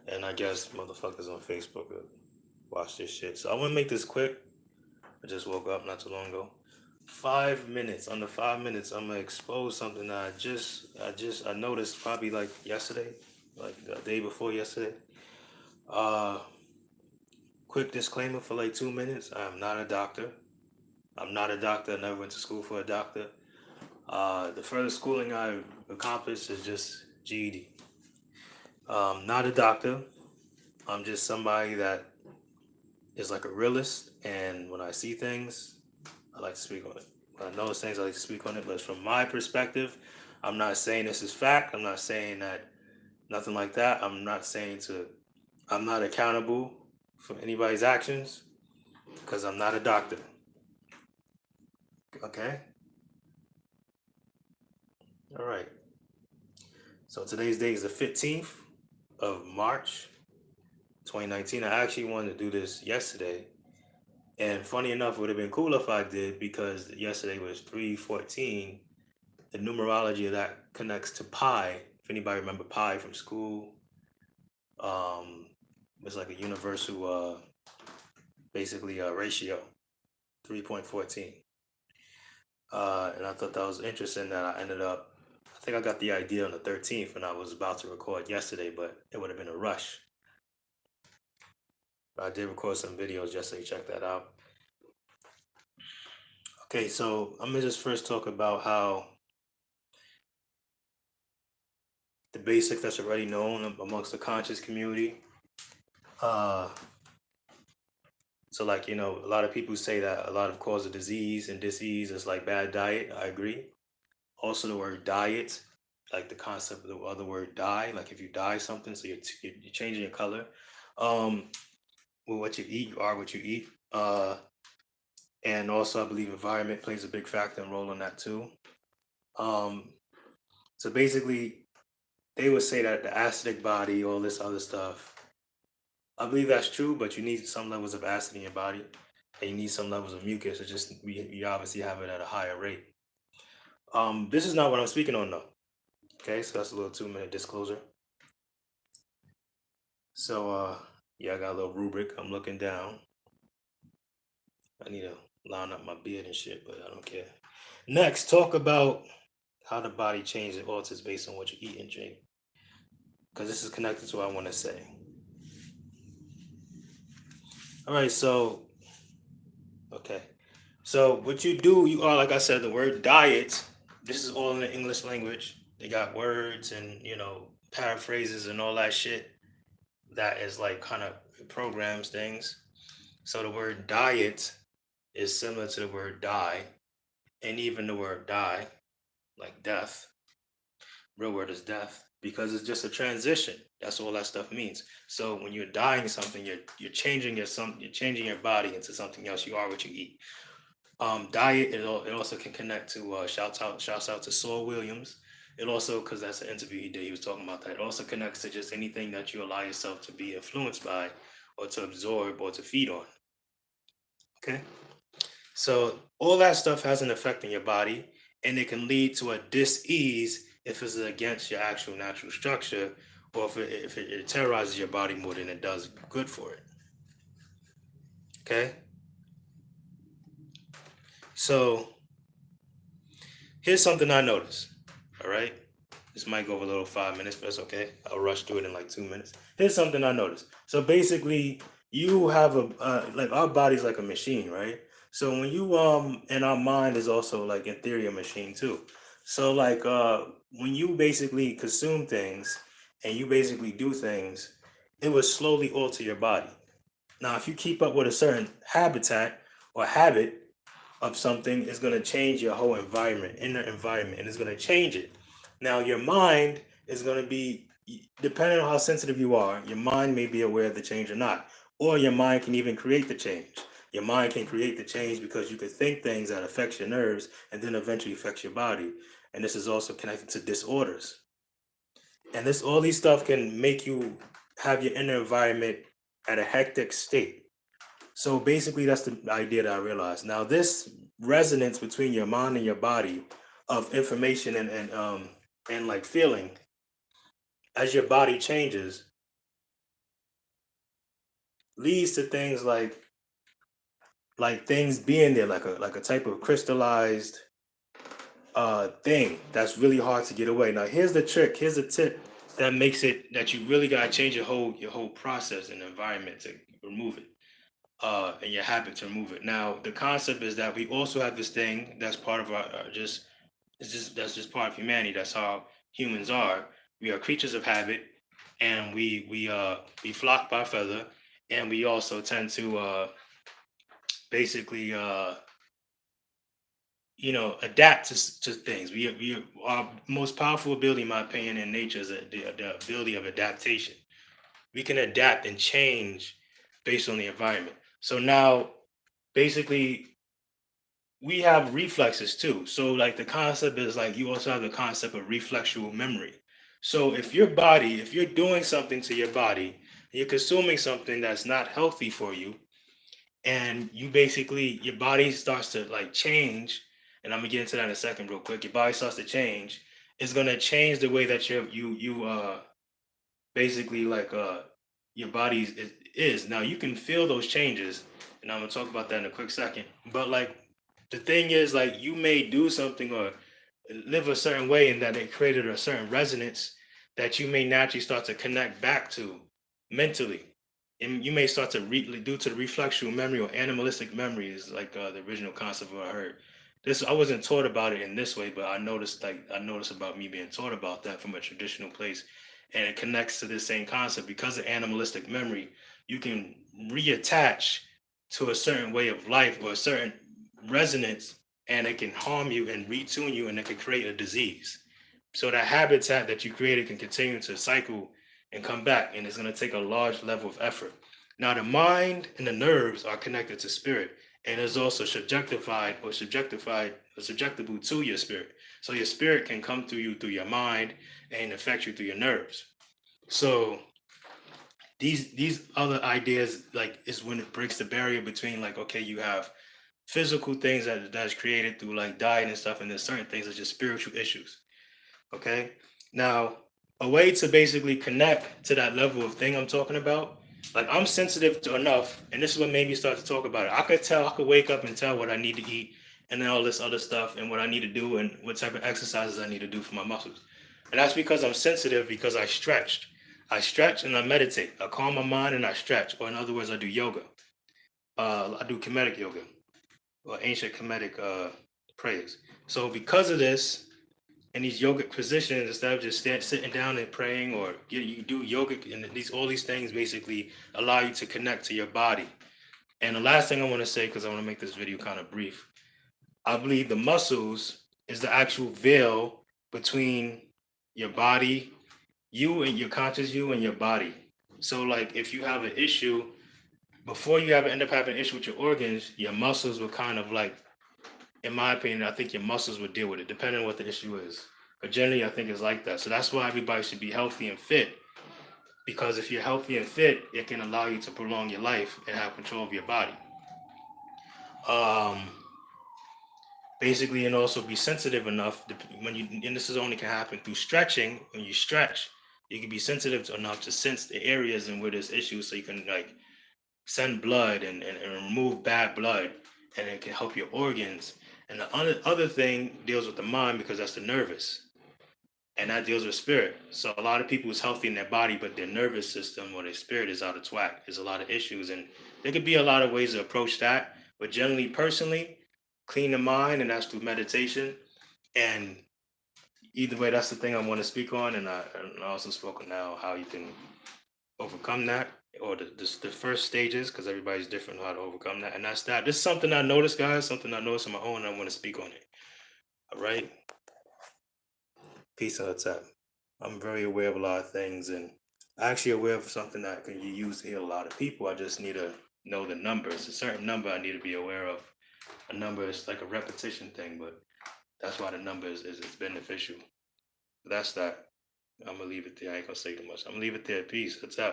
and I guess motherfuckers on Facebook will watch this shit. So I want to make this quick. I just woke up not too long ago. 5 minutes. Under 5 minutes, I'm gonna expose something that I noticed probably like yesterday, like the day before yesterday. Uh, quick disclaimer for like 2 minutes. I am not a doctor. I'm not a doctor. I never went to school for a doctor. The further schooling I've accomplished is just GED. Not a doctor. I'm just somebody that is like a realist, and when I see things, I like to speak on it. When I notice things, I like to speak on it. But from my perspective, I'm not saying this is fact. I'm not saying that nothing like that. I'm not accountable for anybody's actions because I'm not a doctor. Okay? All right. So today's date is the 15th of March, 2019. I actually wanted to do this yesterday. And funny enough, it would have been cool if I did because yesterday was 314. The numerology of that connects to pi. If anybody remember pi from school, um, it's like a universal, basically a ratio, 3.14. And I thought that was interesting that I think I got the idea on the 13th and I was about to record yesterday, but it would have been a rush. But I did record some videos yesterday, check that out. Okay, so I'm gonna just first talk about how the basics that's already known amongst the conscious community. Uh, so like, a lot of people say that a lot of cause of disease and disease is like bad diet. I agree. Also, the word diet, like the concept of the other word dye, like if you dye something, so you're changing your color. Um, well, what you eat, you are what you eat. And also, I believe environment plays a big factor and role in that too. Um, so basically, they would say that the acidic body, all this other stuff. I believe that's true, but you need some levels of acid in your body, and you need some levels of mucus. It's just we obviously have it at a higher rate. This is not what I'm speaking on though. Okay, so that's a little 2 minute disclosure. So yeah, I got a little rubric. I'm looking down. I need to line up my beard and shit, but I don't care. Next, talk about how the body changes and alters based on what you eat and drink. Because this is connected to what I want to say. All right, so okay. So what you do, you are like I said, the word diet. This is all in the English language. They got words and paraphrases and all that shit that is like kind of programs things. So the word diet is similar to the word die, and even the word die, like death. Real word is death because it's just a transition. That's all that stuff means. So when you're dying something, you're changing your body into something else. You are what you eat. Diet it also can connect to shouts out to Saul Williams. It also, because that's an interview he did, he was talking about that. It also connects to just anything that you allow yourself to be influenced by, or to absorb, or to feed on. Okay, so all that stuff has an effect on your body, and it can lead to a dis-ease if it's against your actual natural structure, or if it terrorizes your body more than it does good for it. Okay, so here's something I noticed. All right. This might go over a little 5 minutes, but it's okay. I'll rush through it in like 2 minutes. Here's something I noticed. So basically, you have like our body's like a machine, right? So when you and our mind is also like in theory a machine too. So like when you basically consume things and you basically do things, it will slowly alter your body. Now, if you keep up with a certain habitat or habit of something, is going to change your whole environment, inner environment, and it's going to change it. Now, your mind is going to be, depending on how sensitive you are, your mind may be aware of the change or not. Or your mind can even create the change. Your mind can create the change because you could think things that affects your nerves and then eventually affects your body. And this is also connected to disorders. And this all these stuff can make you have your inner environment at a hectic state. So basically, that's the idea that I realized. Now, this resonance between your mind and your body of information and like feeling as your body changes, leads to things like things being there, like a type of crystallized thing that's really hard to get away. Now here's the trick, here's a tip that makes it that you really gotta change your whole process and environment to remove it. And your habit to remove it. Now the concept is that we also have this thing that's part of our just it's just that's just part of humanity. That's how humans are. We are creatures of habit, and we flock by feather, and we also tend to basically adapt to things. We our most powerful ability, in my opinion, in nature is the ability of adaptation. We can adapt and change based on the environment. So now, basically, we have reflexes too. So like the concept is like you also have the concept of reflexual memory. So if you're doing something to your body, you're consuming something that's not healthy for you, and you basically your body starts to like change, and I'm gonna get into that in a second real quick. Your body starts to change, it's gonna change the way that you basically like your body is. Now you can feel those changes, and I'm gonna talk about that in a quick second. But like the thing is, like you may do something or live a certain way, and that it created a certain resonance that you may naturally start to connect back to mentally. And you may start to due to the reflexive memory or animalistic memory is like the original concept I heard. This I wasn't taught about it in this way, but I noticed about me being taught about that from a traditional place, and it connects to this same concept because of animalistic memory. You can reattach to a certain way of life or a certain resonance, and it can harm you and retune you, and it can create a disease. So that habitat that you created can continue to cycle and come back, and it's going to take a large level of effort. Now, the mind and the nerves are connected to spirit, and is also subjectified or subjectable to your spirit. So your spirit can come through you through your mind and affect you through your nerves. So these other ideas like is when it breaks the barrier between like okay you have physical things that's created through like diet and stuff, and there's certain things that are just spiritual issues. Okay. Now, a way to basically connect to that level of thing I'm talking about, like I'm sensitive to enough, and this is what made me start to talk about it. I could wake up and tell what I need to eat, and then all this other stuff, and what I need to do, and what type of exercises I need to do for my muscles. And that's because I'm sensitive because I stretched. I stretch and I meditate. I calm my mind and I stretch, or in other words, I do yoga. I do Kemetic yoga or ancient Kemetic prayers. So because of this, in these yogic positions, instead of just sitting down and praying or you do yogic, and these all these things basically allow you to connect to your body. And the last thing I want to say, because I want to make this video kind of brief, I believe the muscles is the actual veil between your body, you and your conscious you and your body. So like if you have an issue, before you ever end up having an issue with your organs, your muscles will kind of like, in my opinion, I think your muscles would deal with it, depending on what the issue is. But generally, I think it's like that. So that's why everybody should be healthy and fit. Because if you're healthy and fit, it can allow you to prolong your life and have control of your body. Um, basically, and also be sensitive enough when you. And this is only can happen through stretching. When you stretch, you can be sensitive enough to sense the areas and where there's issues, so you can like send blood and remove bad blood, and it can help your organs. And the other thing deals with the mind because that's the nervous, and that deals with spirit. So a lot of people is healthy in their body, but their nervous system or their spirit is out of whack. There's a lot of issues, and there could be a lot of ways to approach that. But generally, personally, clean the mind, and that's through meditation. And either way, that's the thing I want to speak on, and I also spoke on now how you can overcome that or the first stages because everybody's different on how to overcome that, and that's that. This is something I noticed, guys, something I noticed on my own, and I want to speak on it. All right, peace out, tap. I'm very aware of a lot of things, and actually aware of something that can you use to heal a lot of people. I just need to know the numbers. A certain number I need to be aware of. A number is like a repetition thing, but that's why the number is beneficial. That's that. I'm gonna leave it there. I ain't gonna say too much. I'm gonna leave it there. Peace. What's up?